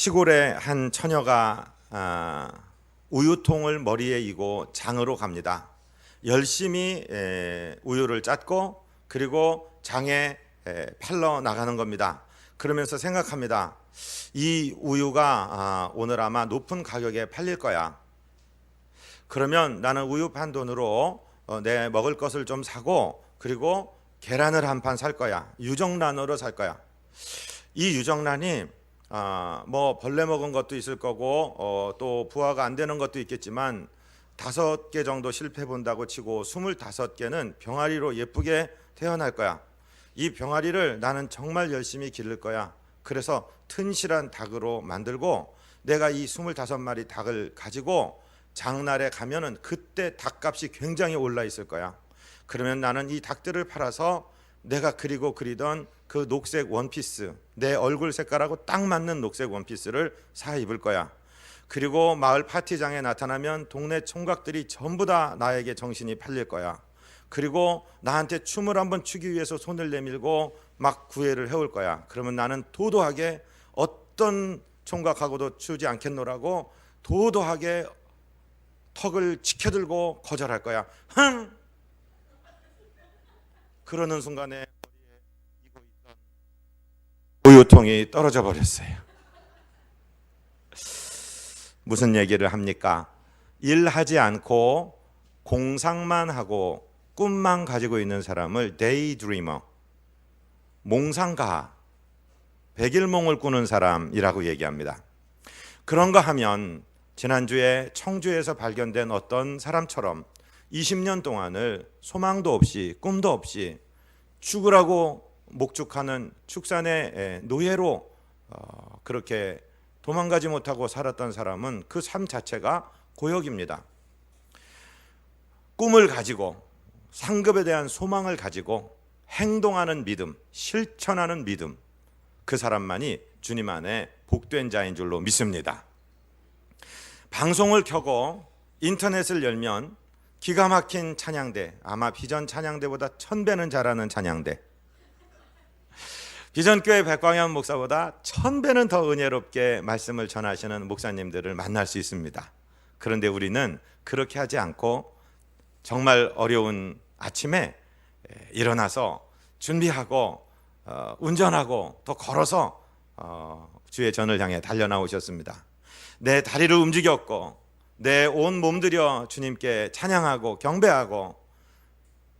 시골의 한 처녀가 우유통을 머리에 이고 장으로 갑니다. 열심히 우유를 짰고 그리고 장에 팔러 나가는 겁니다. 그러면서 생각합니다. 이 우유가 오늘 아마 높은 가격에 팔릴 거야. 그러면 나는 우유 판 돈으로 내 먹을 것을 좀 사고 그리고 계란을 한 판 살 거야. 유정란으로 살 거야. 이 유정란이 뭐 벌레 먹은 것도 있을 거고 또 부화가 안 되는 것도 있겠지만 5개 정도 실패 본다고 치고 25개는 병아리로 예쁘게 태어날 거야. 이 병아리를 나는 정말 열심히 기를 거야. 그래서 튼실한 닭으로 만들고 내가 이 25마리 닭을 가지고 장날에 가면은 그때 닭값이 굉장히 올라 있을 거야. 그러면 나는 이 닭들을 팔아서 내가 그리던 그 녹색 원피스, 내 얼굴 색깔하고 딱 맞는 녹색 원피스를 사 입을 거야. 그리고 마을 파티장에 나타나면 동네 총각들이 전부 다 나에게 정신이 팔릴 거야. 그리고 나한테 춤을 한번 추기 위해서 손을 내밀고 막 구애를 해올 거야. 그러면 나는 도도하게 어떤 총각하고도 추지 않겠노라고 도도하게 턱을 치켜들고 거절할 거야. 흥! 그러는 순간에 머리에 이고 있던 우유통이 떨어져 버렸어요. 무슨 얘기를 합니까? 일하지 않고 공상만 하고 꿈만 가지고 있는 사람을 데이드리머, 몽상가, 백일몽을 꾸는 사람이라고 얘기합니다. 그런가 하면 지난주에 청주에서 발견된 어떤 사람처럼 20년 동안을 소망도 없이 꿈도 없이 죽으라고 목축하는 축산의 노예로 그렇게 도망가지 못하고 살았던 사람은 그 삶 자체가 고역입니다. 꿈을 가지고 상급에 대한 소망을 가지고 행동하는 믿음, 실천하는 믿음, 그 사람만이 주님 안에 복된 자인 줄로 믿습니다. 방송을 켜고 인터넷을 열면 기가 막힌 찬양대, 아마 비전 찬양대보다 1000배는 잘하는 찬양대, 비전교회 백광현 목사보다 1000배는 더 은혜롭게 말씀을 전하시는 목사님들을 만날 수 있습니다. 그런데 우리는 그렇게 하지 않고 정말 어려운 아침에 일어나서 준비하고 운전하고 또 걸어서 주의 전을 향해 달려나오셨습니다. 내 다리를 움직였고 내 온 몸들여 주님께 찬양하고 경배하고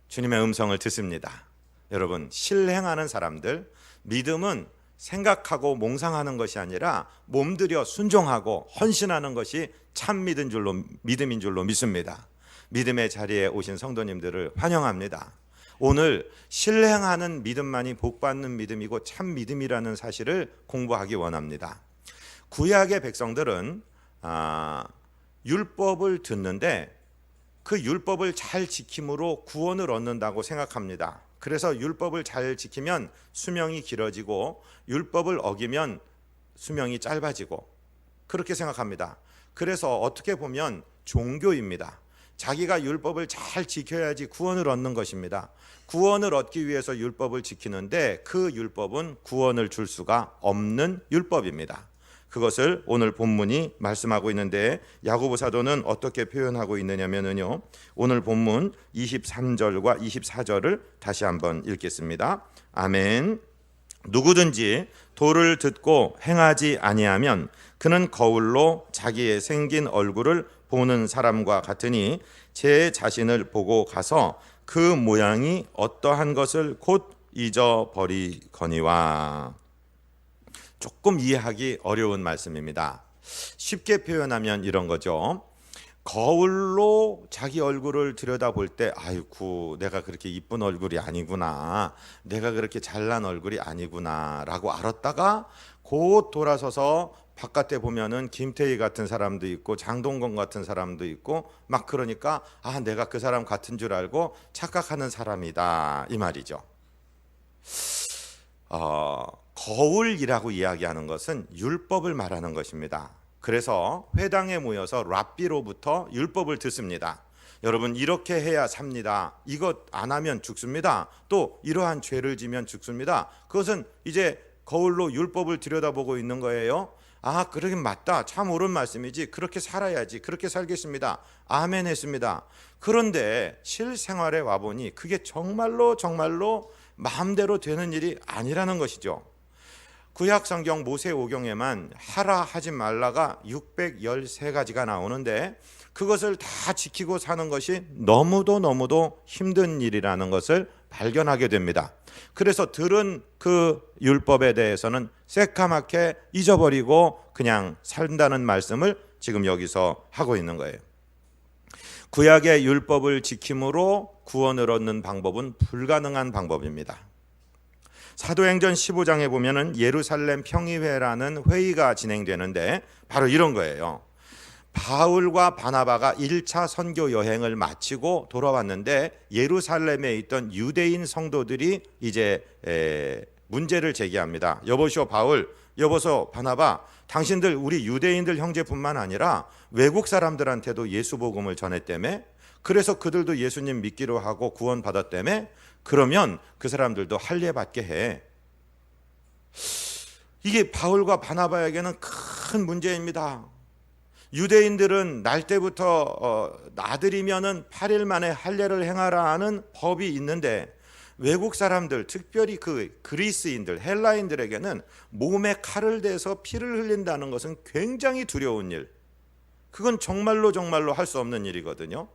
주님의 음성을 듣습니다. 여러분, 실행하는 사람들, 믿음은 생각하고 몽상하는 것이 아니라 몸들여 순종하고 헌신하는 것이 참 믿음인 줄로 믿습니다. 믿음의 자리에 오신 성도님들을 환영합니다. 오늘 실행하는 믿음만이 복받는 믿음이고 참 믿음이라는 사실을 공부하기 원합니다. 구약의 백성들은 율법을 듣는데 그 율법을 잘 지킴으로 구원을 얻는다고 생각합니다. 그래서 율법을 잘 지키면 수명이 길어지고 율법을 어기면 수명이 짧아지고 그렇게 생각합니다. 그래서 어떻게 보면 종교입니다. 자기가 율법을 잘 지켜야지 구원을 얻는 것입니다. 구원을 얻기 위해서 율법을 지키는데 그 율법은 구원을 줄 수가 없는 율법입니다. 그것을 오늘 본문이 말씀하고 있는데 야고보 사도는 어떻게 표현하고 있느냐면요, 오늘 본문 23절과 24절을 다시 한번 읽겠습니다. 아멘. 누구든지 도를 듣고 행하지 아니하면 그는 거울로 자기의 생긴 얼굴을 보는 사람과 같으니 제 자신을 보고 가서 그 모양이 어떠한 것을 곧 잊어버리거니와. 조금 이해하기 어려운 말씀입니다. 쉽게 표현하면 이런 거죠. 거울로 자기 얼굴을 들여다볼 때 아이고 내가 그렇게 이쁜 얼굴이 아니구나, 내가 그렇게 잘난 얼굴이 아니구나 라고 알았다가 곧 돌아서서 바깥에 보면은 김태희 같은 사람도 있고 장동건 같은 사람도 있고 막 그러니까 내가 그 사람 같은 줄 알고 착각하는 사람이다 이 말이죠. 거울이라고 이야기하는 것은 율법을 말하는 것입니다. 그래서 회당에 모여서 랍비로부터 율법을 듣습니다. 여러분, 이렇게 해야 삽니다. 이것 안 하면 죽습니다. 또 이러한 죄를 지면 죽습니다. 그것은 이제 거울로 율법을 들여다보고 있는 거예요. 그러긴 맞다. 참 옳은 말씀이지. 그렇게 살아야지. 그렇게 살겠습니다. 아멘 했습니다. 그런데 실생활에 와보니 그게 정말로 마음대로 되는 일이 아니라는 것이죠. 구약 성경 모세오경에만 하라 하지 말라가 613가지가 나오는데 그것을 다 지키고 사는 것이 너무도 힘든 일이라는 것을 발견하게 됩니다. 그래서 들은 그 율법에 대해서는 새까맣게 잊어버리고 그냥 산다는 말씀을 지금 여기서 하고 있는 거예요. 구약의 율법을 지킴으로 구원을 얻는 방법은 불가능한 방법입니다. 사도행전 15장에 보면은 예루살렘 평의회라는 회의가 진행되는데 바로 이런 거예요. 바울과 바나바가 1차 선교 여행을 마치고 돌아왔는데 예루살렘에 있던 유대인 성도들이 이제 문제를 제기합니다. 여보시오 바울, 여보소 바나바, 당신들 우리 유대인들 형제뿐만 아니라 외국 사람들한테도 예수 복음을 전했다며? 그래서 그들도 예수님 믿기로 하고 구원받았다며? 그러면 그 사람들도 할례 받게 해. 이게 바울과 바나바에게는 큰 문제입니다. 유대인들은 날 때부터 나들이면은 8일 만에 할례를 행하라 하는 법이 있는데 외국 사람들, 특별히 그 그리스인들, 헬라인들에게는 몸에 칼을 대서 피를 흘린다는 것은 굉장히 두려운 일. 그건 정말로 할 수 없는 일이거든요.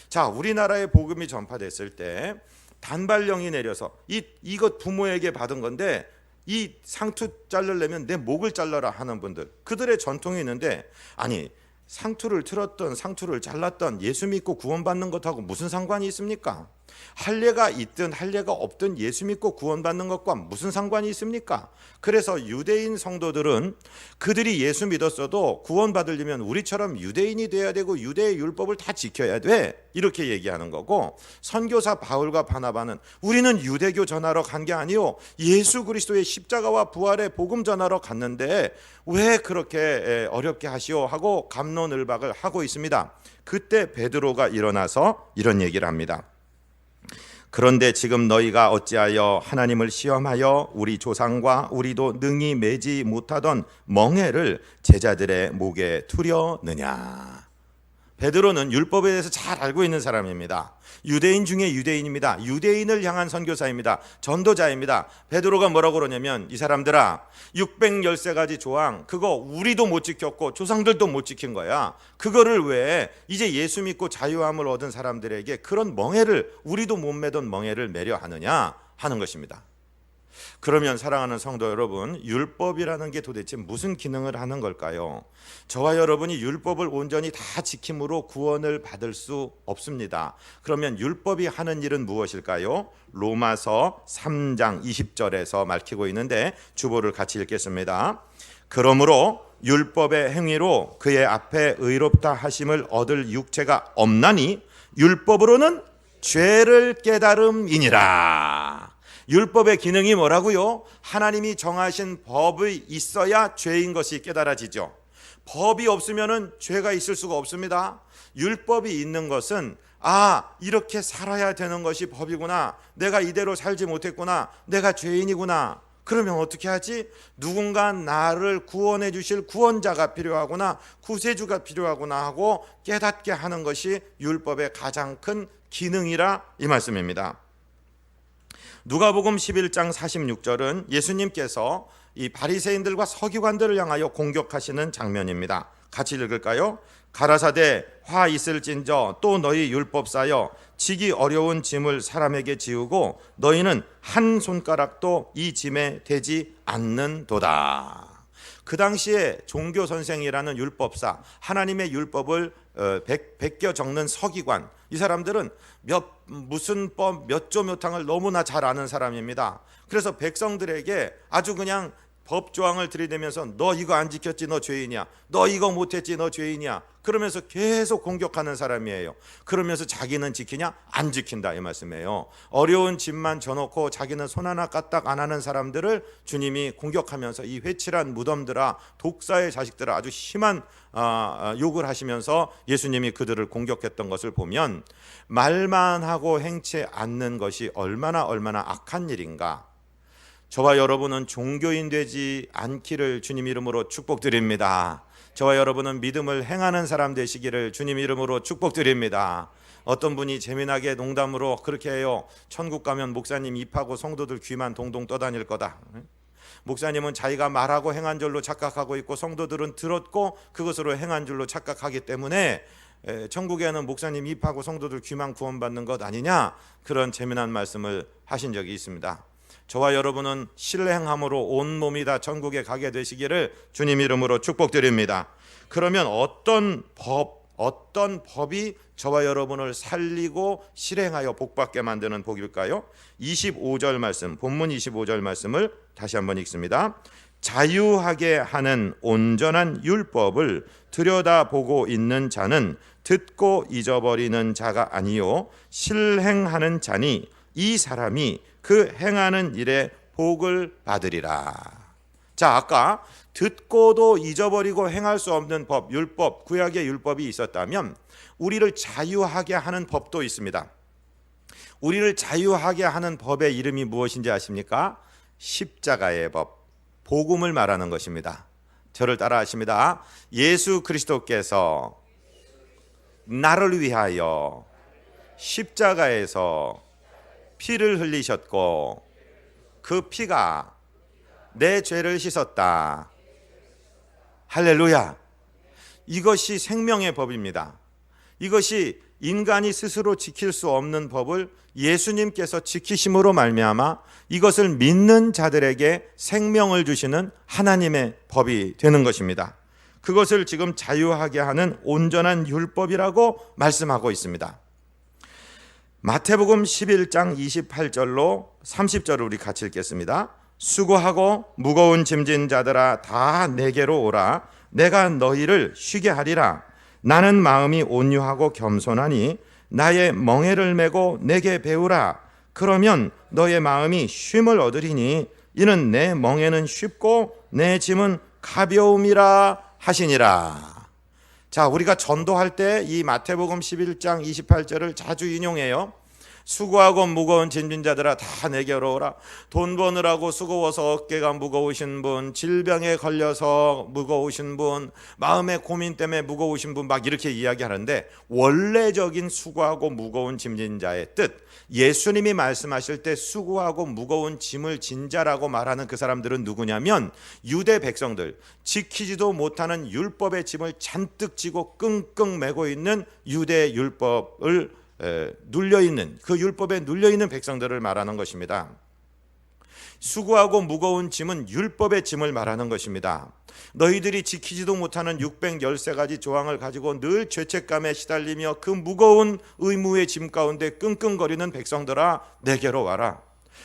자, 우리나라에 복음이 전파됐을 때 단발령이 내려서 이것 부모에게 받은 건데 이 상투 자르려면 내 목을 잘라라 하는 분들, 그들의 전통이 있는데 아니 상투를 틀었던 상투를 잘랐던 예수 믿고 구원받는 것하고 무슨 상관이 있습니까? 할례가 있든 할례가 없든 예수 믿고 구원받는 것과 무슨 상관이 있습니까? 그래서 유대인 성도들은 그들이 예수 믿었어도 구원받으려면 우리처럼 유대인이 돼야 되고 유대의 율법을 다 지켜야 돼, 이렇게 얘기하는 거고, 선교사 바울과 바나바는 우리는 유대교 전하러 간 게 아니요 예수 그리스도의 십자가와 부활의 복음 전하러 갔는데 왜 그렇게 어렵게 하시오 하고 갑론을박을 하고 있습니다. 그때 베드로가 일어나서 이런 얘기를 합니다. 그런데 지금 너희가 어찌하여 하나님을 시험하여 우리 조상과 우리도 능히 매지 못하던 멍에를 제자들의 목에 투려느냐. 베드로는 율법에 대해서 잘 알고 있는 사람입니다. 유대인 중에 유대인입니다. 유대인을 향한 선교사입니다. 전도자입니다. 베드로가 뭐라고 그러냐면, 이 사람들아 613가지 조항 그거 우리도 못 지켰고 조상들도 못 지킨 거야. 그거를 왜 이제 예수 믿고 자유함을 얻은 사람들에게 그런 멍에를, 우리도 못 매던 멍에를 매려 하느냐 하는 것입니다. 그러면 사랑하는 성도 여러분, 율법이라는 게 도대체 무슨 기능을 하는 걸까요? 저와 여러분이 율법을 온전히 다 지킴으로 구원을 받을 수 없습니다. 그러면 율법이 하는 일은 무엇일까요? 로마서 3장 20절에서 밝히고 있는데 주보를 같이 읽겠습니다. 그러므로 율법의 행위로 그의 앞에 의롭다 하심을 얻을 육체가 없나니 율법으로는 죄를 깨달음이니라. 율법의 기능이 뭐라고요? 하나님이 정하신 법이 있어야 죄인 것이 깨달아지죠. 법이 없으면은 죄가 있을 수가 없습니다. 율법이 있는 것은 이렇게 살아야 되는 것이 법이구나, 내가 이대로 살지 못했구나, 내가 죄인이구나. 그러면 어떻게 하지? 누군가 나를 구원해 주실 구원자가 필요하구나, 구세주가 필요하구나 하고 깨닫게 하는 것이 율법의 가장 큰 기능이라 이 말씀입니다. 누가복음 11장 46절은 예수님께서 이 바리새인들과 서기관들을 향하여 공격하시는 장면입니다. 같이 읽을까요? 가라사대 화 있을진저 또 너희 율법사여 지기 어려운 짐을 사람에게 지우고 너희는 한 손가락도 이 짐에 대지 않는도다. 그 당시에 종교 선생이라는 율법사, 하나님의 율법을 베껴 적는 서기관, 이 사람들은 무슨 법 몇 조 몇 항을 너무나 잘 아는 사람입니다. 그래서 백성들에게 아주 그냥 법 조항을 들이대면서 너 이거 안 지켰지 너 죄인이야, 너 이거 못했지 너 죄인이야, 그러면서 계속 공격하는 사람이에요. 그러면서 자기는 지키냐? 안 지킨다 이 말씀이에요. 어려운 짐만 져놓고 자기는 손 하나 까딱 안 하는 사람들을 주님이 공격하면서 이 회칠한 무덤들아, 독사의 자식들아, 아주 심한 욕을 하시면서 예수님이 그들을 공격했던 것을 보면 말만 하고 행치 않는 것이 얼마나 악한 일인가. 저와 여러분은 종교인 되지 않기를 주님 이름으로 축복드립니다. 저와 여러분은 믿음을 행하는 사람 되시기를 주님 이름으로 축복드립니다. 어떤 분이 재미나게 농담으로 그렇게 해요. 천국 가면 목사님 입하고 성도들 귀만 동동 떠다닐 거다. 목사님은 자기가 말하고 행한 줄로 착각하고 있고 성도들은 들었고 그것으로 행한 줄로 착각하기 때문에 천국에는 목사님 입하고 성도들 귀만 구원받는 것 아니냐, 그런 재미난 말씀을 하신 적이 있습니다. 저와 여러분은 신뢰행함으로 온 몸이 다 천국에 가게 되시기를 주님 이름으로 축복드립니다. 그러면 어떤 법이 저와 여러분을 살리고 실행하여 복받게 만드는 복일까요? 25절 말씀, 본문 25절 말씀을 다시 한번 읽습니다. 자유하게 하는 온전한 율법을 들여다보고 있는 자는 듣고 잊어버리는 자가 아니요 실행하는 자니 이 사람이 그 행하는 일에 복을 받으리라. 자, 아까 듣고도 잊어버리고 행할 수 없는 법, 율법, 구약의 율법이 있었다면 우리를 자유하게 하는 법도 있습니다. 우리를 자유하게 하는 법의 이름이 무엇인지 아십니까? 십자가의 법, 복음을 말하는 것입니다. 저를 따라 하십니다. 예수 그리스도께서 나를 위하여 십자가에서 피를 흘리셨고 그 피가 내 죄를 씻었다. 할렐루야. 이것이 생명의 법입니다. 이것이 인간이 스스로 지킬 수 없는 법을 예수님께서 지키심으로 말미암아 이것을 믿는 자들에게 생명을 주시는 하나님의 법이 되는 것입니다. 그것을 지금 자유하게 하는 온전한 율법이라고 말씀하고 있습니다. 마태복음 11장 28절로 30절을 우리 같이 읽겠습니다. 수고하고 무거운 짐진 자들아 다 내게로 오라. 내가 너희를 쉬게 하리라. 나는 마음이 온유하고 겸손하니 나의 멍에를 메고 내게 배우라. 그러면 너의 마음이 쉼을 얻으리니 이는 내 멍에는 쉽고 내 짐은 가벼움이라 하시니라. 자, 우리가 전도할 때 이 마태복음 11장 28절을 자주 인용해요. 수고하고 무거운 짐진 자들아 다 내게로 오라. 돈 버느라고 수고워서 어깨가 무거우신 분, 질병에 걸려서 무거우신 분, 마음의 고민 때문에 무거우신 분, 막 이렇게 이야기하는데 원래적인 수고하고 무거운 짐진 자의 뜻, 예수님이 말씀하실 때 수고하고 무거운 짐을 진 자라고 말하는 그 사람들은 누구냐면 유대 백성들, 지키지도 못하는 율법의 짐을 잔뜩 지고 끙끙 매고 있는 유대 율법을 눌려있는, 그 율법에 눌려있는 백성들을 말하는 것입니다. 수고하고 무거운 짐은 율법의 짐을 말하는 것입니다. 너희들이 지키지도 못하는 613가지 조항을 가지고 늘 죄책감에 시달리며 그 무거운 의무의 짐 가운데 끙끙거리는 백성들아 내게로 와라.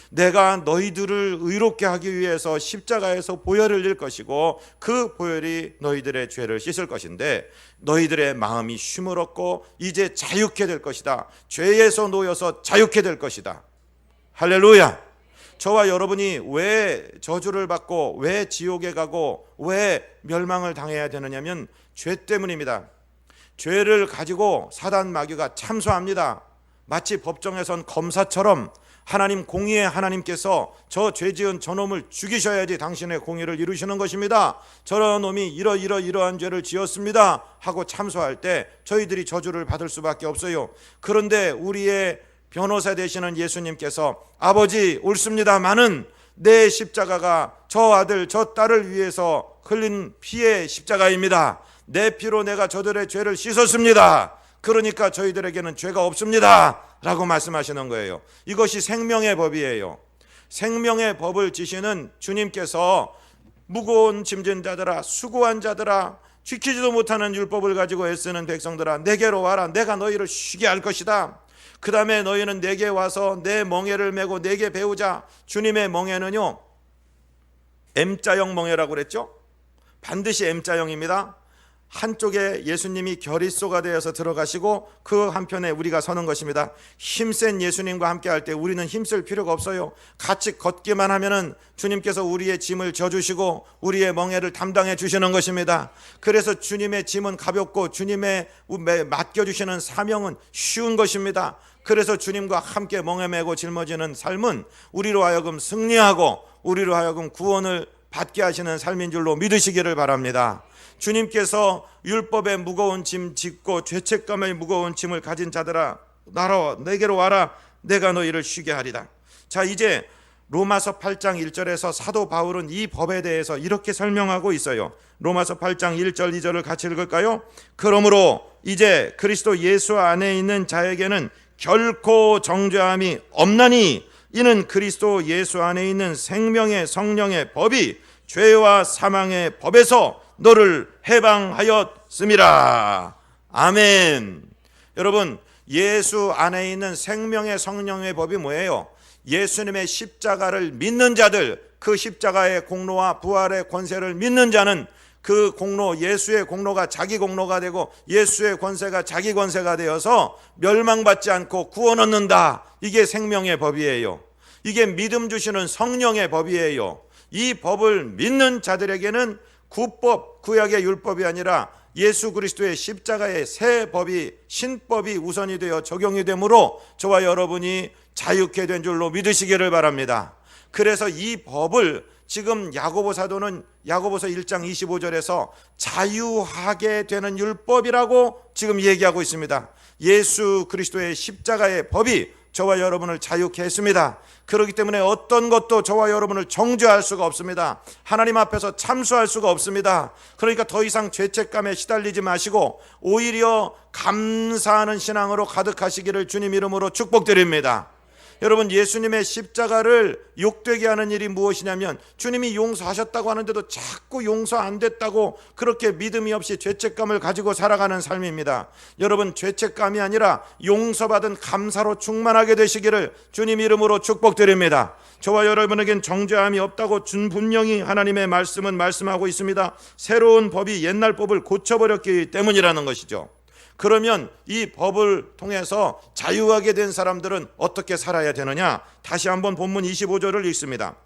내가 너희들을 의롭게 하기 위해서 십자가에서 보혈을 흘릴 것이고 그 보혈이 너희들의 죄를 씻을 것인데 너희들의 마음이 쉼을 얻고 이제 자유케 될 것이다. 죄에서 놓여서 자유케 될 것이다. 할렐루야. 저와 여러분이 왜 저주를 받고 왜 지옥에 가고 왜 멸망을 당해야 되느냐면 죄 때문입니다. 죄를 가지고 사단 마귀가 참소합니다. 마치 법정에선 검사처럼 하나님, 공의의 하나님께서 저 죄지은 저놈을 죽이셔야지 당신의 공의를 이루시는 것입니다. 저런 놈이 이러한 죄를 지었습니다 하고 참소할 때 저희들이 저주를 받을 수밖에 없어요. 그런데 우리의 변호사 되시는 예수님께서 아버지 옳습니다마는 내 십자가가 저 아들 저 딸을 위해서 흘린 피의 십자가입니다. 내 피로 내가 저들의 죄를 씻었습니다. 그러니까 저희들에게는 죄가 없습니다 라고 말씀하시는 거예요. 이것이 생명의 법이에요. 생명의 법을 지시는 주님께서 무거운 짐진 자들아, 수고한 자들아, 지키지도 못하는 율법을 가지고 애쓰는 백성들아 내게로 와라. 내가 너희를 쉬게 할 것이다. 그 다음에 너희는 내게 와서 내 멍에를 메고 내게 배우자. 주님의 멍에는요 M자형 멍에라고 그랬죠. 반드시 M자형입니다. 한쪽에 예수님이 결의소가 되어서 들어가시고 그 한편에 우리가 서는 것입니다. 힘센 예수님과 함께 할 때 우리는 힘쓸 필요가 없어요. 같이 걷기만 하면은 주님께서 우리의 짐을 져주시고 우리의 멍에를 담당해 주시는 것입니다. 그래서 주님의 짐은 가볍고 주님의 맡겨주시는 사명은 쉬운 것입니다. 그래서 주님과 함께 멍에 메고 짊어지는 삶은 우리로 하여금 승리하고 우리로 하여금 구원을 받게 하시는 삶인 줄로 믿으시기를 바랍니다. 주님께서 율법의 무거운 짐 짓고 죄책감의 무거운 짐을 가진 자들아 내게로 와라, 내가 너희를 쉬게 하리라. 자, 이제 로마서 8장 1절에서 사도 바울은 이 법에 대해서 이렇게 설명하고 있어요. 로마서 8장 1절 2절을 같이 읽을까요? 그러므로 이제 그리스도 예수 안에 있는 자에게는 결코 정죄함이 없나니 이는 그리스도 예수 안에 있는 생명의 성령의 법이 죄와 사망의 법에서 너를 해방하였음이라. 아멘. 여러분, 예수 안에 있는 생명의 성령의 법이 뭐예요? 예수님의 십자가를 믿는 자들, 그 십자가의 공로와 부활의 권세를 믿는 자는 그 공로, 예수의 공로가 자기 공로가 되고 예수의 권세가 자기 권세가 되어서 멸망받지 않고 구원 얻는다. 이게 생명의 법이에요. 이게 믿음 주시는 성령의 법이에요. 이 법을 믿는 자들에게는 구법, 구약의 율법이 아니라 예수 그리스도의 십자가의 새 법이, 신법이 우선이 되어 적용이 되므로 저와 여러분이 자유케 된 줄로 믿으시기를 바랍니다. 그래서 이 법을 지금 야고보 사도는 야고보서 1장 25절에서 자유하게 되는 율법이라고 지금 얘기하고 있습니다. 예수 그리스도의 십자가의 법이 저와 여러분을 자유케 했습니다. 그렇기 때문에 어떤 것도 저와 여러분을 정죄할 수가 없습니다. 하나님 앞에서 참수할 수가 없습니다. 그러니까 더 이상 죄책감에 시달리지 마시고 오히려 감사하는 신앙으로 가득하시기를 주님 이름으로 축복드립니다. 여러분, 예수님의 십자가를 욕되게 하는 일이 무엇이냐면 주님이 용서하셨다고 하는데도 자꾸 용서 안 됐다고 그렇게 믿음이 없이 죄책감을 가지고 살아가는 삶입니다. 여러분, 죄책감이 아니라 용서받은 감사로 충만하게 되시기를 주님 이름으로 축복드립니다. 저와 여러분에겐 정죄함이 없다고 분명히 하나님의 말씀은 말씀하고 있습니다. 새로운 법이 옛날 법을 고쳐버렸기 때문이라는 것이죠. 그러면 이 법을 통해서 자유하게 된 사람들은 어떻게 살아야 되느냐? 다시 한번 본문 25절을 읽습니다.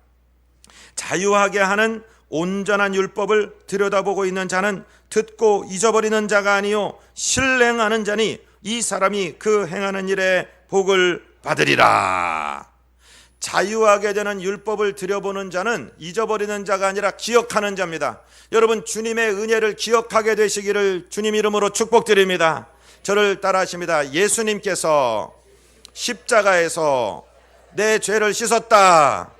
자유하게 하는 온전한 율법을 들여다보고 있는 자는 듣고 잊어버리는 자가 아니요 실행하는 자니 이 사람이 그 행하는 일에 복을 받으리라. 자유하게 되는 율법을 들여보는 자는 잊어버리는 자가 아니라 기억하는 자입니다. 여러분, 주님의 은혜를 기억하게 되시기를 주님 이름으로 축복드립니다. 저를 따라하십니다. 예수님께서 십자가에서 내 죄를 씻었다.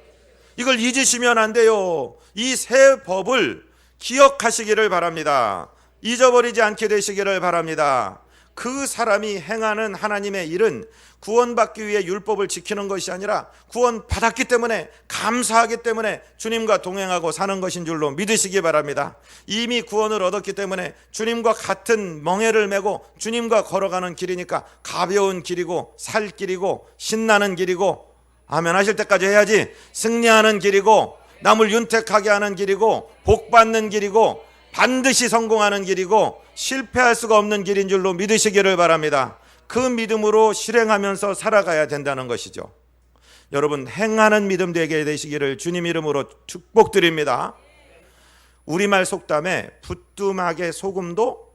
이걸 잊으시면 안 돼요. 이 새 법을 기억하시기를 바랍니다. 잊어버리지 않게 되시기를 바랍니다. 그 사람이 행하는 하나님의 일은 구원받기 위해 율법을 지키는 것이 아니라 구원받았기 때문에, 감사하기 때문에 주님과 동행하고 사는 것인 줄로 믿으시기 바랍니다. 이미 구원을 얻었기 때문에 주님과 같은 멍에를 메고 주님과 걸어가는 길이니까 가벼운 길이고 살 길이고 신나는 길이고, 아멘 하실 때까지 해야지, 승리하는 길이고 남을 윤택하게 하는 길이고 복받는 길이고 반드시 성공하는 길이고 실패할 수가 없는 길인 줄로 믿으시기를 바랍니다. 그 믿음으로 실행하면서 살아가야 된다는 것이죠. 여러분, 행하는 믿음 되게 되시기를 주님 이름으로 축복드립니다. 우리말 속담에 부뚜막에 소금도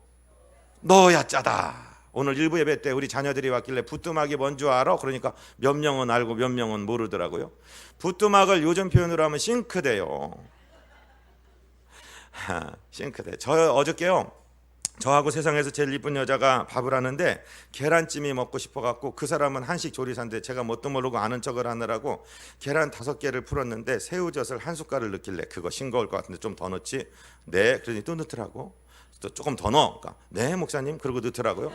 넣어야 짜다. 오늘 일부 예배 때 우리 자녀들이 왔길래 부뚜막이 뭔지 알아? 그러니까 몇 명은 알고 몇 명은 모르더라고요. 부뚜막을 요즘 표현으로 하면 싱크대요. 싱크대. 저 어저께요, 저하고 세상에서 제일 이쁜 여자가 밥을 하는데 계란찜이 먹고 싶어갖고, 그 사람은 한식 조리사인데 제가 뭣도 모르고 아는 척을 하느라고 계란 5개를 풀었는데 새우젓을 한 숟갈을 넣길래 그거 싱거울 것 같은데 좀 더 넣지? 네. 그러니 또 넣더라고. 또 조금 더 넣어. 그러니까 네 목사님, 그러고 넣더라고요.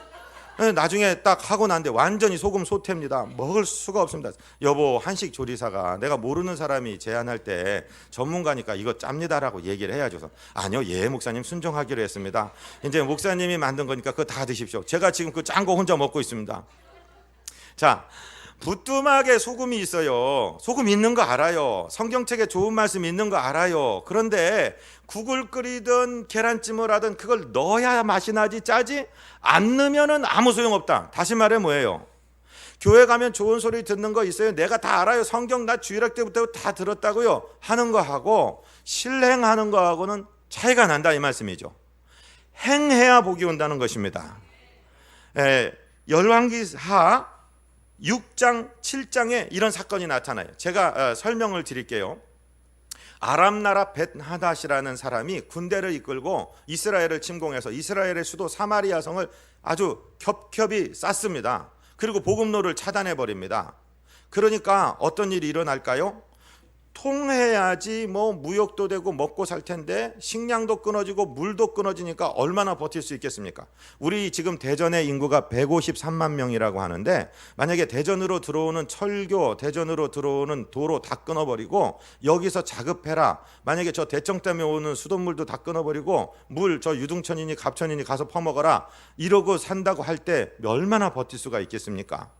나중에 딱 하고 난데 완전히 소금 소태입니다. 먹을 수가 없습니다. 여보, 한식 조리사가 내가 모르는 사람이 제안할 때 전문가니까 이거 짭니다라고 얘기를 해야죠. 아니요, 예 목사님, 순종하기로 했습니다. 이제 목사님이 만든 거니까 그거 다 드십시오. 제가 지금 그 짠 거 혼자 먹고 있습니다. 자, 부뚜막에 소금이 있어요. 소금 있는 거 알아요. 성경책에 좋은 말씀 있는 거 알아요. 그런데 국을 끓이든 계란찜을 하든 그걸 넣어야 맛이 나지, 짜지? 안 넣으면 아무 소용없다. 다시 말해 뭐예요? 교회 가면 좋은 소리 듣는 거 있어요. 내가 다 알아요. 성경 나 주일학 때부터 다 들었다고요. 하는 거하고 실행하는 거하고는 차이가 난다, 이 말씀이죠. 행해야 복이 온다는 것입니다. 열왕기하 6장 7장에 이런 사건이 나타나요. 제가 설명을 드릴게요. 아람 나라 벳하닷이라는 사람이 군대를 이끌고 이스라엘을 침공해서 이스라엘의 수도 사마리아 성을 아주 겹겹이 쌌습니다. 그리고 복음로를 차단해 버립니다. 그러니까 어떤 일이 일어날까요? 통해야지 뭐 무역도 되고 먹고 살 텐데 식량도 끊어지고 물도 끊어지니까 얼마나 버틸 수 있겠습니까? 우리 지금 대전의 인구가 153만 명이라고 하는데 만약에 대전으로 들어오는 철교, 대전으로 들어오는 도로 다 끊어버리고 여기서 자급해라. 만약에 저 대청 때문에 오는 수돗물도 다 끊어버리고 물 저 유등천이니 갑천이니 가서 퍼먹어라. 이러고 산다고 할 때 얼마나 버틸 수가 있겠습니까?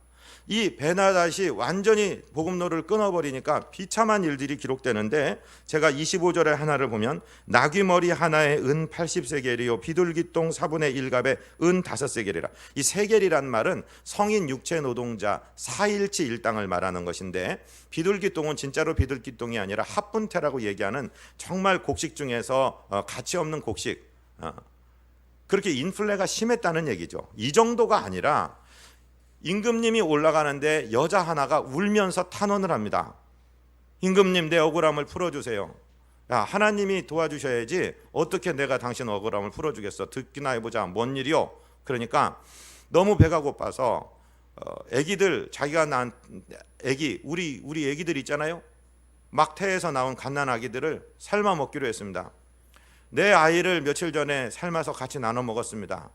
이 벳하닷이 완전히 복음로를 끊어버리니까 비참한 일들이 기록되는데 제가 25절의 하나를 보면 나귀머리 하나에 은 80세겔이요 비둘기똥 4분의 1갑에 은 5세겔이라. 이 세겔이란 말은 성인 육체 노동자 4일치 일당을 말하는 것인데 비둘기똥은 진짜로 비둘기똥이 아니라 합분태라고 얘기하는 정말 곡식 중에서 가치 없는 곡식. 그렇게 인플레가 심했다는 얘기죠. 이 정도가 아니라 임금님이 올라가는데 여자 하나가 울면서 탄원을 합니다. 임금님, 내 억울함을 풀어주세요. 야, 하나님이 도와주셔야지 어떻게 내가 당신 억울함을 풀어주겠어. 듣기나 해보자. 뭔 일이요? 그러니까 너무 배가 고파서 애기들, 자기가 낳은 애기, 우리 애기들 있잖아요. 막태에서 나온 갓난 아기들을 삶아 먹기로 했습니다. 내 아이를 며칠 전에 삶아서 같이 나눠 먹었습니다.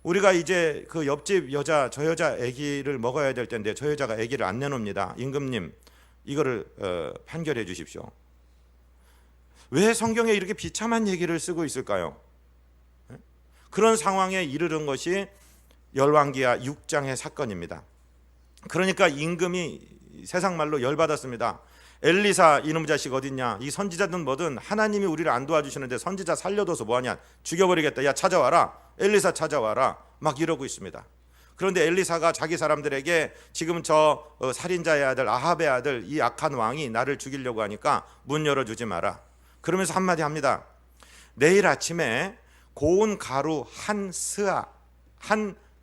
우리가 이제 그 옆집 여자, 저 여자 아기를 먹어야 될 텐데 저 여자가 아기를 안 내놓습니다. 임금님, 이거를 판결해 주십시오. 왜 성경에 이렇게 비참한 얘기를 쓰고 있을까요? 그런 상황에 이르는 것이 열왕기하 6장의 사건입니다. 그러니까 임금이 세상 말로 열받았습니다. 엘리사 이놈 자식 어딨냐? 이 선지자든 뭐든 하나님이 우리를 안 도와주시는데 선지자 살려둬서 뭐하냐? 죽여버리겠다. 야, 찾아와라. 엘리사 찾아와라. 막 이러고 있습니다. 그런데 엘리사가 자기 사람들에게 지금 저 살인자의 아들 아합의 아들 이 악한 왕이 나를 죽이려고 하니까 문 열어주지 마라. 그러면서 한마디 합니다. 내일 아침에 고운 가루 한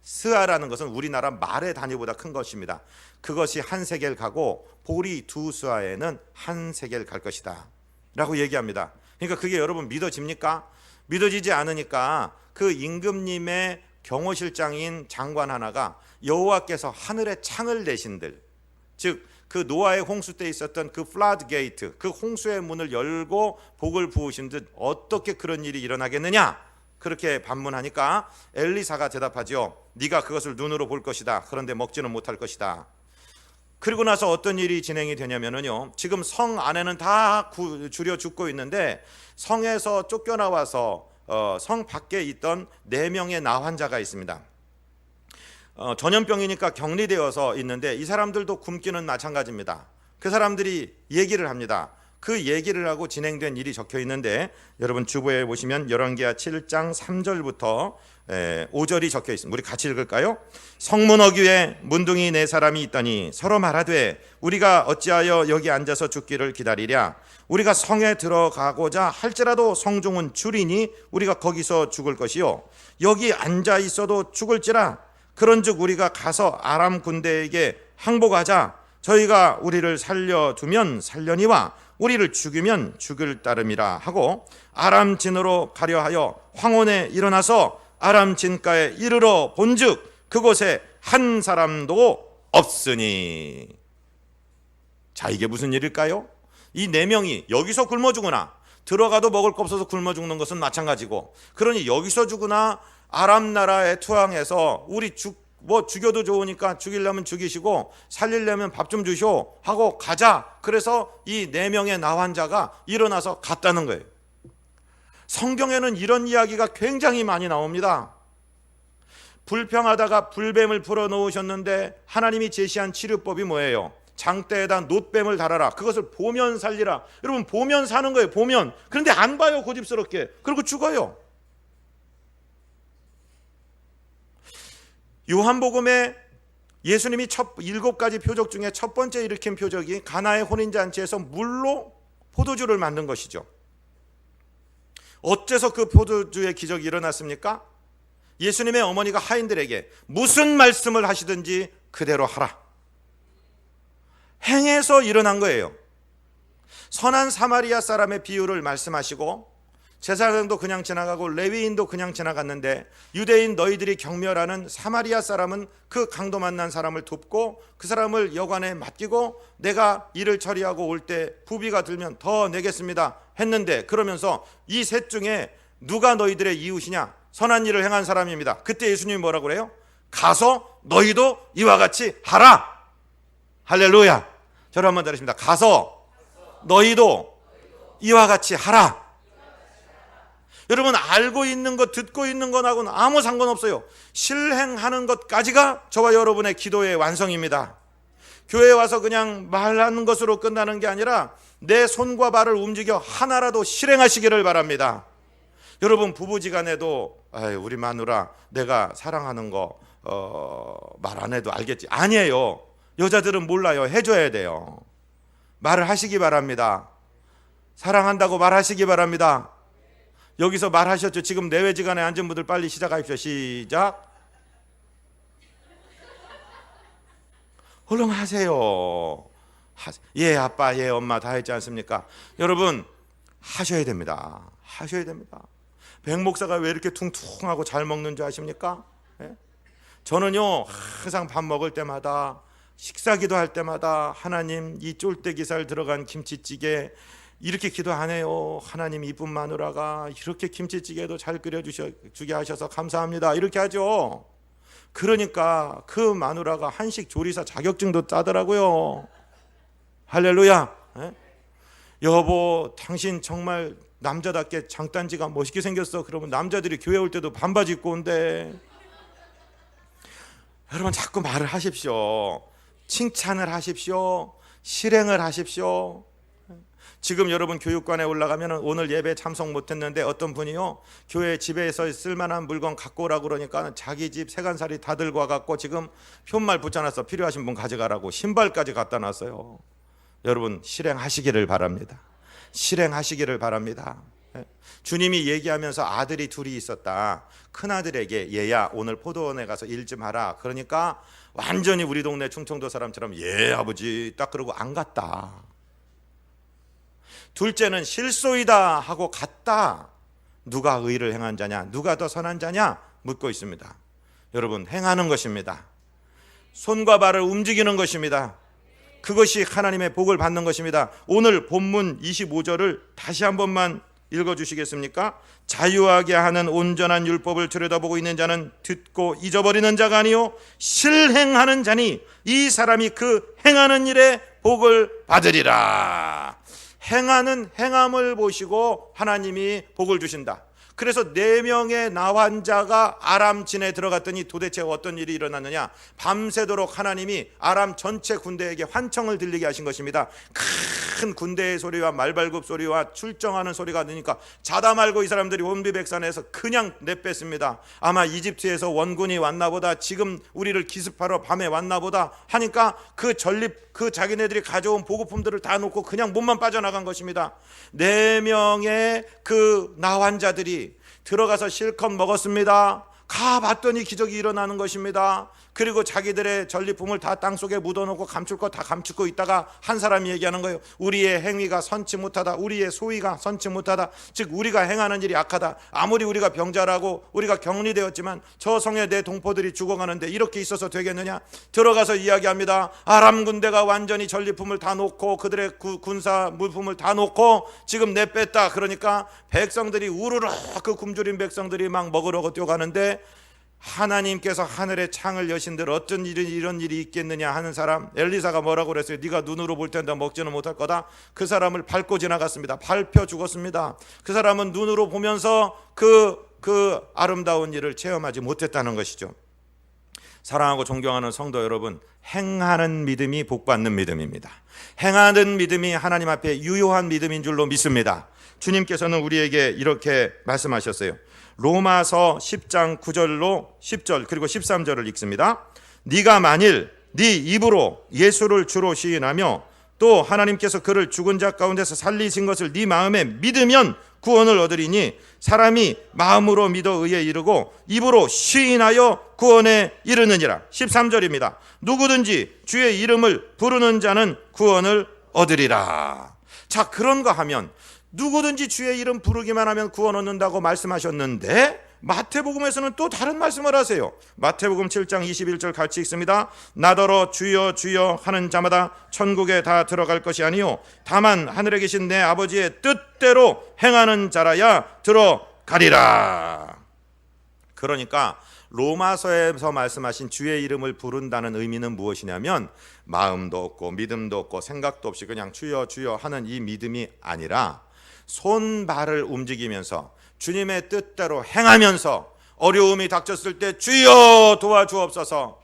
스아라는 것은 우리나라 말의 단위보다 큰 것입니다. 그것이 한 세겔 가고 보리 2스아에는 한 세겔 갈 것이다 라고 얘기합니다. 그러니까 그게 여러분 믿어집니까? 믿어지지 않으니까 그 임금님의 경호실장인 장관 하나가 여호와께서 하늘에 창을 내신들, 즉 그 노아의 홍수 때 있었던 그 플라드 게이트, 그 홍수의 문을 열고 복을 부으신 듯 어떻게 그런 일이 일어나겠느냐? 그렇게 반문하니까 엘리사가 대답하죠. 네가 그것을 눈으로 볼 것이다. 그런데 먹지는 못할 것이다. 그리고 나서 어떤 일이 진행이 되냐면요, 지금 성 안에는 다 줄여 죽고 있는데 성에서 쫓겨나와서 성 밖에 있던 4명의 나환자가 있습니다. 전염병이니까 격리되어서 있는데 이 사람들도 굶기는 마찬가지입니다. 그 사람들이 얘기를 합니다. 그 얘기를 하고 진행된 일이 적혀 있는데 여러분 주보에 보시면 열왕기하 7장 3절부터 5절이 적혀 있습니다. 우리 같이 읽을까요? 성문 어귀에 문둥이 4사람이 있더니 서로 말하되 우리가 어찌하여 여기 앉아서 죽기를 기다리랴? 우리가 성에 들어가고자 할지라도 성중은 줄이니 우리가 거기서 죽을 것이요 여기 앉아 있어도 죽을지라. 그런즉 우리가 가서 아람 군대에게 항복하자. 저희가 우리를 살려두면 살려니와 우리를 죽이면 죽을 따름이라 하고 아람 진으로 가려 하여 황혼에 일어나서 아람 진가에 이르러 본즉 그곳에 한 사람도 없으니. 자, 이게 무슨 일일까요? 이 4명이 여기서 굶어 죽으나 들어가도 먹을 거 없어서 굶어 죽는 것은 마찬가지고, 그러니 여기서 죽으나 아람 나라에 투항해서 우리 죽여도 좋으니까 죽이려면 죽이시고 살리려면 밥 좀 주시오 하고 가자. 그래서 이 4명의 나환자가 일어나서 갔다는 거예요. 성경에는 이런 이야기가 굉장히 많이 나옵니다. 불평하다가 불뱀을 풀어놓으셨는데 하나님이 제시한 치료법이 뭐예요? 장대에다 놋뱀을 달아라. 그것을 보면 살리라. 여러분, 보면 사는 거예요. 보면. 그런데 안 봐요, 고집스럽게. 그리고 죽어요. 요한복음에 예수님이 7가지 표적 중에 첫 번째 일으킨 표적이 가나의 혼인잔치에서 물로 포도주를 만든 것이죠. 어째서 그 포도주의 기적이 일어났습니까? 예수님의 어머니가 하인들에게 무슨 말씀을 하시든지 그대로 하라. 행해서 일어난 거예요. 선한 사마리아 사람의 비유를 말씀하시고 제사장도 그냥 지나가고 레위인도 그냥 지나갔는데 유대인 너희들이 경멸하는 사마리아 사람은 그 강도 만난 사람을 돕고 그 사람을 여관에 맡기고 내가 일을 처리하고 올 때 부비가 들면 더 내겠습니다 했는데, 그러면서 이 셋 중에 누가 너희들의 이웃이냐? 선한 일을 행한 사람입니다. 그때 예수님이 뭐라고 그래요? 가서 너희도 이와 같이 하라. 할렐루야. 저를 한번 따르십니다. 가서 너희도 이와 같이 하라. 여러분, 알고 있는 것, 듣고 있는 것하고는 아무 상관없어요. 실행하는 것까지가 저와 여러분의 기도의 완성입니다. 교회에 와서 그냥 말하는 것으로 끝나는 게 아니라 내 손과 발을 움직여 하나라도 실행하시기를 바랍니다. 여러분, 부부지간에도 우리 마누라 내가 사랑하는 거 말 안 해도 알겠지. 아니에요. 여자들은 몰라요. 해줘야 돼요. 말을 하시기 바랍니다. 사랑한다고 말하시기 바랍니다. 여기서 말하셨죠? 지금 내외지간에 앉은 분들 빨리 시작하십시오. 시작. 얼른 하세요. 예 아빠, 예 엄마 다 했지 않습니까? 여러분, 하셔야 됩니다. 하셔야 됩니다. 백 목사가 왜 이렇게 퉁퉁하고 잘 먹는 줄 아십니까? 예? 저는요, 항상 밥 먹을 때마다, 식사기도 할 때마다 하나님, 이 쫄대기살 들어간 김치찌개 이렇게 기도 안 해요. 하나님, 이쁜 마누라가 이렇게 김치찌개도 잘 끓여주게 하셔서 감사합니다. 이렇게 하죠. 그러니까 그 마누라가 한식 조리사 자격증도 따더라고요. 할렐루야. 에? 여보, 당신 정말 남자답게 장단지가 멋있게 생겼어. 그러면 남자들이 교회 올 때도 반바지 입고 온대. 여러분, 자꾸 말을 하십시오. 칭찬을 하십시오. 실행을 하십시오. 지금 여러분 교육관에 올라가면 오늘 예배 참석 못했는데 어떤 분이요, 교회 집에서 쓸만한 물건 갖고 오라고 그러니까 자기 집 세간살이 다 들고 와갖고 지금 표말 붙여놨어. 필요하신 분 가져가라고. 신발까지 갖다 놨어요. 여러분, 실행하시기를 바랍니다. 실행하시기를 바랍니다. 주님이 얘기하면서 아들이 둘이 있었다. 큰아들에게 얘야, 오늘 포도원에 가서 일 좀 하라. 그러니까 완전히 우리 동네 충청도 사람처럼 예 아버지 딱 그러고 안 갔다. 둘째는 실소이다 하고 갔다. 누가 의를 행한 자냐, 누가 더 선한 자냐 묻고 있습니다. 여러분, 행하는 것입니다. 손과 발을 움직이는 것입니다. 그것이 하나님의 복을 받는 것입니다. 오늘 본문 25절을 다시 한 번만 읽어주시겠습니까? 자유하게 하는 온전한 율법을 들여다보고 있는 자는 듣고 잊어버리는 자가 아니요 실행하는 자니 이 사람이 그 행하는 일에 복을 받으리라. 행하는 행함을 보시고 하나님이 복을 주신다. 그래서 4명의 나환자가 아람 진에 들어갔더니 도대체 어떤 일이 일어났느냐? 밤새도록 하나님이 아람 전체 군대에게 환청을 들리게 하신 것입니다. 큰 군대의 소리와 말발굽 소리와 출정하는 소리가 나니까 자다 말고 이 사람들이 온비백산에서 그냥 내뺐습니다. 아마 이집트에서 원군이 왔나 보다, 지금 우리를 기습하러 밤에 왔나 보다 하니까 그 전립, 그 자기네들이 가져온 보급품들을 다 놓고 그냥 몸만 빠져나간 것입니다. 4명의 그 나환자들이 들어가서 실컷 먹었습니다. 가봤더니 기적이 일어나는 것입니다. 그리고 자기들의 전리품을 다 땅속에 묻어놓고 감출 거 다 감추고 있다가 한 사람이 얘기하는 거예요. 우리의 행위가 선치 못하다. 우리의 소위가 선치 못하다. 즉 우리가 행하는 일이 악하다. 아무리 우리가 병자라고 우리가 격리되었지만 저 성에 내 동포들이 죽어가는데 이렇게 있어서 되겠느냐. 들어가서 이야기합니다. 아람 군대가 완전히 전리품을 다 놓고 그들의 군사 물품을 다 놓고 지금 내뺐다. 그러니까 백성들이 우르르 그 굶주린 백성들이 막 먹으려고 뛰어가는데 하나님께서 하늘의 창을 여신들 어떤 이런 일이 있겠느냐 하는 사람, 엘리사가 뭐라고 그랬어요? 네가 눈으로 볼 텐데 먹지는 못할 거다. 그 사람을 밟고 지나갔습니다. 밟혀 죽었습니다. 그 사람은 눈으로 보면서 그 아름다운 일을 체험하지 못했다는 것이죠. 사랑하고 존경하는 성도 여러분, 행하는 믿음이 복받는 믿음입니다. 행하는 믿음이 하나님 앞에 유효한 믿음인 줄로 믿습니다. 주님께서는 우리에게 이렇게 말씀하셨어요. 로마서 10장 9절로 10절 그리고 13절을 읽습니다. 네가 만일 네 입으로 예수를 주로 시인하며 또 하나님께서 그를 죽은 자 가운데서 살리신 것을 네 마음에 믿으면 구원을 얻으리니 사람이 마음으로 믿어 의에 이르고 입으로 시인하여 구원에 이르느니라. 13절입니다. 누구든지 주의 이름을 부르는 자는 구원을 얻으리라. 자, 그런가 하면 누구든지 주의 이름 부르기만 하면 구원 얻는다고 말씀하셨는데 마태복음에서는 또 다른 말씀을 하세요. 마태복음 7장 21절 같이 읽습니다. 나더러 주여 주여 하는 자마다 천국에 다 들어갈 것이 아니요 다만 하늘에 계신 내 아버지의 뜻대로 행하는 자라야 들어가리라. 그러니까 로마서에서 말씀하신 주의 이름을 부른다는 의미는 무엇이냐면 마음도 없고 믿음도 없고 생각도 없이 그냥 주여 주여 하는 이 믿음이 아니라 손발을 움직이면서 주님의 뜻대로 행하면서 어려움이 닥쳤을 때 주여 도와주옵소서,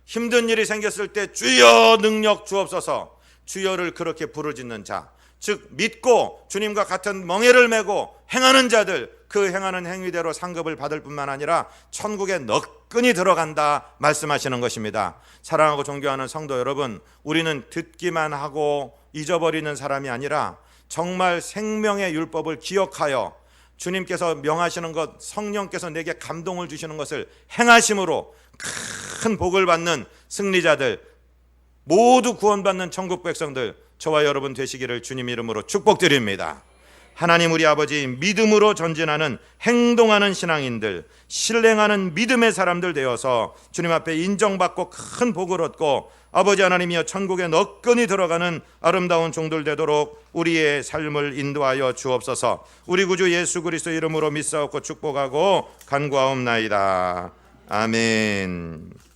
힘든 일이 생겼을 때 주여 능력 주옵소서, 주여를 그렇게 부르짖는 자, 즉 믿고 주님과 같은 멍에를 메고 행하는 자들, 그 행하는 행위대로 상급을 받을 뿐만 아니라 천국에 너끈히 들어간다 말씀하시는 것입니다. 사랑하고 존경하는 성도 여러분, 우리는 듣기만 하고 잊어버리는 사람이 아니라 정말 생명의 율법을 기억하여 주님께서 명하시는 것, 성령께서 내게 감동을 주시는 것을 행하심으로 큰 복을 받는 승리자들, 모두 구원받는 천국 백성들, 저와 여러분 되시기를 주님 이름으로 축복드립니다. 하나님 우리 아버지, 믿음으로 전진하는 행동하는 신앙인들, 신뢰하는 믿음의 사람들 되어서 주님 앞에 인정받고 큰 복을 얻고 아버지 하나님이여 천국에 너끈히 들어가는 아름다운 종들 되도록 우리의 삶을 인도하여 주옵소서. 우리 구주 예수 그리스도 이름으로 믿사옵고 축복하고 간구하옵나이다. 아멘.